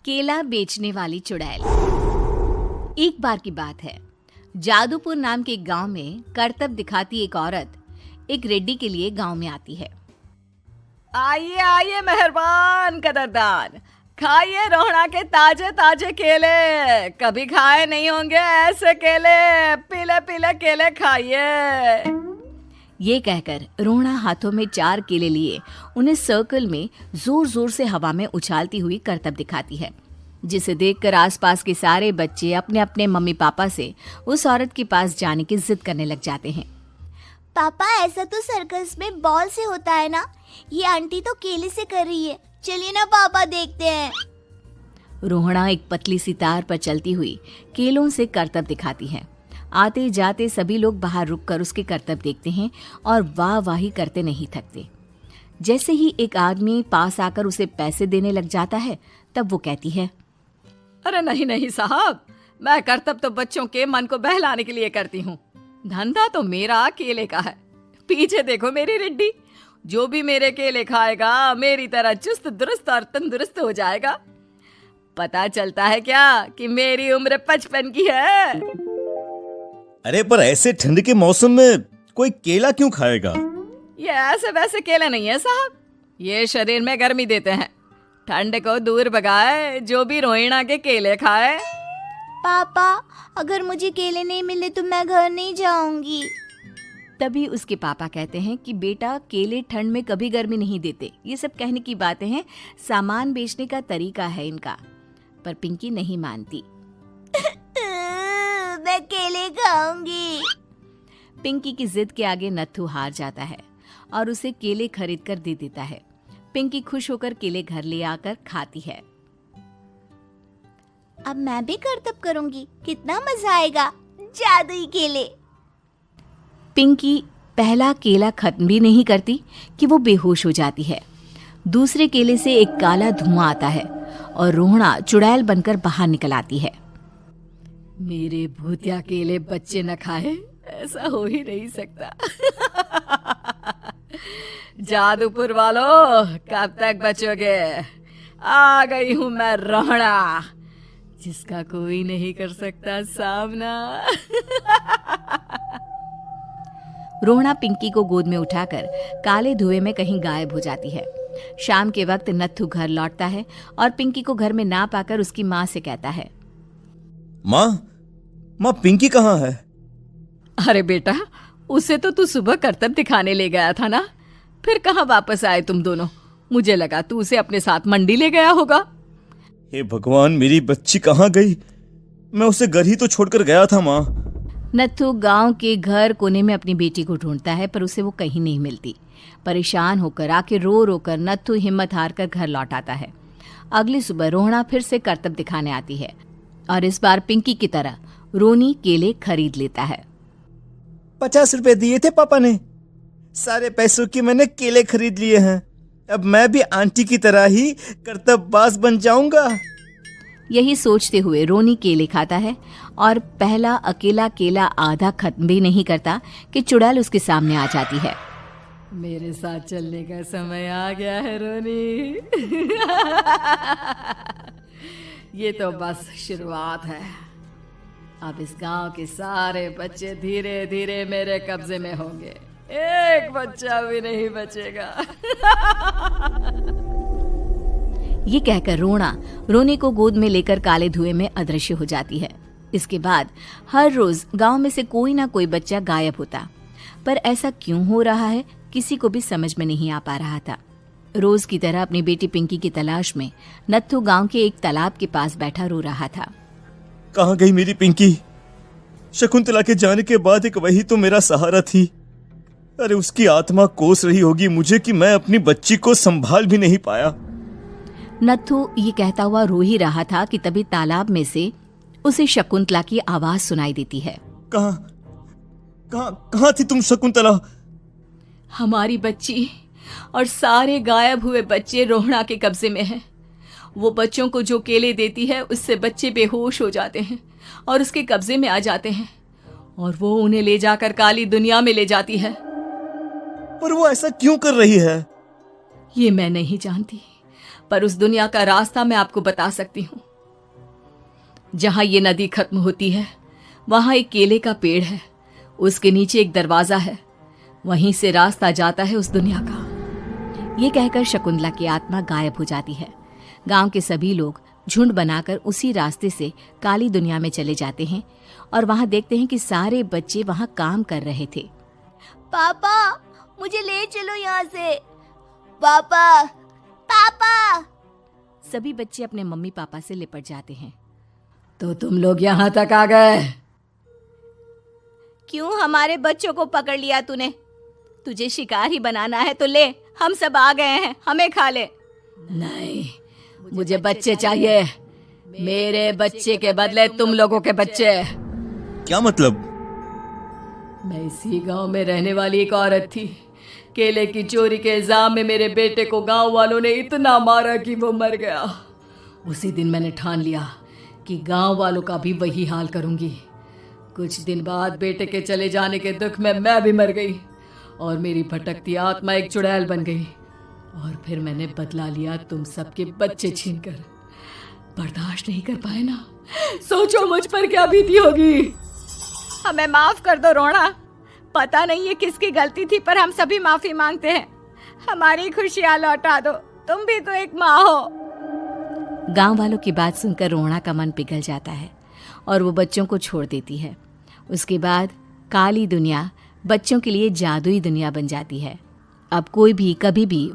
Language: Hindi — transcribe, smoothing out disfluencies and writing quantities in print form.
केला बेचने वाली चुड़ैल। एक बार की बात है, जादूपुर नाम के एक गांव में करतब दिखाती एक औरत एक रेड्डी के लिए गांव में आती है। आइए आइए मेहरबान कदरदान, खाइए रोहड़ा के ताजे ताजे केले। कभी खाए नहीं होंगे ऐसे केले, पीले पीले केले खाइए। ये कहकर रोहड़ा हाथों में 4 केले लिए उन्हें सर्कल में जोर जोर से हवा में उछालती हुई करतब दिखाती है, जिसे देखकर आसपास के सारे बच्चे अपने अपने मम्मी पापा से उस औरत के पास जाने की जिद करने लग जाते हैं। पापा, ऐसा तो सर्कस में बॉल से होता है ना, ये आंटी तो केले से कर रही है। चलिए ना पापा, देखते हैं। रोहड़ा एक पतली सी तार पर चलती हुई केलों से करतब दिखाती है। आते जाते सभी लोग बाहर रुककर उसके करतब देखते हैं और वाह वाही करते नहीं थकते। जैसे ही एक आदमी पास आकर उसे पैसे देने लग जाता है, तब वो कहती है, अरे नहीं नहीं साहब, मैं करतब तो बच्चों के मन को बहलाने के लिए करती हूँ। धंधा तो मेरा केले का है। पीछे देखो मेरी रिड्डी, जो भी मेरे केले खाएगा मेरी तरह चुस्त दुरुस्त और तंदुरुस्त हो जाएगा। पता चलता है क्या कि मेरी उम्र 55 की है। अरे पर ऐसे ठंड के मौसम में कोई केला क्यों खाएगा? ये ऐसे वैसे केले नहीं है साहब, ये शरीर में गर्मी देते हैं। ठंड को दूर भगाए जो भी रोहिणा के केले खाए। पापा, अगर मुझे केले नहीं मिले तो मैं घर नहीं जाऊंगी। तभी उसके पापा कहते हैं कि बेटा, केले ठंड में कभी गर्मी नहीं देते। ये सब कहने की बातें हैं, सामान बेचने का तरीका है इनका। पर पिंकी नहीं मानती। मैं केले खाऊंगी। पिंकी की जिद के आगे नत्थू हार जाता है और उसे केले खरीद कर दे देता है। पिंकी खुश होकर केले घर ले आकर खाती है। अब मैं भी करतब करूंगी, कितना मजा आएगा। जादुई केले। पिंकी पहला केला खत्म भी नहीं करती कि वो बेहोश हो जाती है। दूसरे केले से एक काला धुआं आता है और रोहड़ा चुड़ैल बनकर बाहर निकल आती है। मेरे भूतिया केले बच्चे न खाए, ऐसा हो ही नहीं सकता। जादूपुर वालों, कब तक बचोगे? आ गई हूं मैं रोहड़ा, जिसका कोई नहीं कर सकता सामना। रोहड़ा पिंकी को गोद में उठाकर काले धुएं में कहीं गायब हो जाती है। शाम के वक्त नत्थू घर लौटता है और पिंकी को घर में ना पाकर उसकी माँ से कहता है, माँ पिंकी कहाँ है? अरे बेटा, उसे तो तू सुबह करतब दिखाने ले गया था ना, फिर कहाँ वापस आए तुम दोनों? मुझे लगा तू उसे अपने साथ मंडी ले गया होगा। हे भगवान, मेरी बच्ची कहाँ गई? मैं उसे घर ही तो छोड़कर गया था माँ। नत्थू गांव के घर कोने में अपनी बेटी को ढूंढता है, पर उसे वो कहीं नहीं मिलती। परेशान होकर आखिर रो रो कर नत्थू हिम्मत हार कर घर लौट आता है। अगली सुबह रोहड़ा फिर से करतब दिखाने आती है और इस बार पिंकी की तरह रोनी केले खरीद लेता है। 50 रुपए दिए थे पापा ने, सारे पैसों की मैंने केले खरीद लिए हैं। अब मैं भी आंटी की तरह ही करतबबाज बन जाऊंगा। यही सोचते हुए रोनी केले खाता है और पहला अकेला केला आधा खत्म भी नहीं करता कि चुड़ैल उसके सामने आ जाती है। मेरे साथ चलने का समय आ गया है रोनी। ये तो बस शुरुआत है। अब इस गांव के सारे बच्चे धीरे धीरे मेरे कब्जे में होंगे, एक बच्चा भी नहीं बचेगा। ये कहकर रोनी को गोद में लेकर काले धुएं में अदृश्य हो जाती है। इसके बाद हर रोज गांव में से कोई ना कोई बच्चा गायब होता, पर ऐसा क्यों हो रहा है किसी को भी समझ में नहीं आ पा रहा था। रोज की तरह अपनी बेटी पिंकी की तलाश में नत्थू गांव के एक तालाब के पास बैठा रो रहा था। कहाँ गई मेरी पिंकी? शकुंतला के जाने के बाद एक वही तो मेरा सहारा थी। अरे उसकी आत्मा कोस रही होगी मुझे कि मैं अपनी बच्ची को संभाल भी नहीं पाया। नत्थू ये कहता हुआ रो ही रहा था कि तभी तालाब में से उसे शकुंतला की आवाज सुनाई देती है। कहाँ थी तुम शकुंतला? हमारी बच्ची और सारे गायब हुए बच्चे रोहड़ा के कब्जे में हैं। वो बच्चों को जो केले देती है उससे बच्चे बेहोश हो जाते हैं और उसके कब्जे में आ जाते हैं और वो उन्हें ले जाकर काली दुनिया में ले जाती है। पर वो ऐसा क्यों कर रही है? ये मैं नहीं जानती, पर उस दुनिया का रास्ता मैं आपको बता सकती हूँ। जहां ये नदी खत्म होती है वहां एक केले का पेड़ है, उसके नीचे एक दरवाजा है, वहीं से रास्ता जाता है उस दुनिया का। ये कहकर शकुंतला की आत्मा गायब हो जाती है। गांव के सभी लोग झुंड बनाकर उसी रास्ते से काली दुनिया में चले जाते हैं और वहां देखते हैं कि सारे बच्चे वहां काम कर रहे थे। पापा मुझे ले चलो यहाँ से। पापा पापा। सभी बच्चे अपने मम्मी पापा से लिपट जाते हैं। तो तुम लोग यहाँ तक आ गए? क्यों हमारे बच्चों को पकड़ लिया तूने? तुझे शिकार ही बनाना है तो ले, हम सब आ गए हैं, हमें खा ले। नहीं, मुझे बच्चे चाहिए। मेरे बच्चे के बदले तुम लोगों के बच्चे। क्या मतलब? मैं इसी गांव में रहने वाली एक औरत थी। केले की चोरी के इल्जाम में मेरे बेटे को गांव वालों ने इतना मारा कि वो मर गया। उसी दिन मैंने ठान लिया कि गांव वालों का भी वही हाल करूंगी। कुछ दिन बाद बेटे के चले जाने के दुख में मैं भी मर गई और मेरी भटकती आत्मा एक चुड़ैल बन गई। और फिर मैंने बदला लिया तुम सबके बच्चे छीनकर। बर्दाश्त नहीं कर पाए ना? सोचो मुझ पर क्या बीती होगी। हमें माफ कर दो रोना। पता नहीं ये किसकी गलती थी, पर हम सभी माफी मांगते हैं। हमारी खुशियां लौटा दो, तुम भी तो एक माँ हो। गांव वालों की बात सुनकर रोना का मन पिघल जाता है और वो बच्चों को छोड़ देती है। उसके बाद काली दुनिया बच्चों के लिए जादुई दुनिया बन जाती है। अब कोई भी कभी भी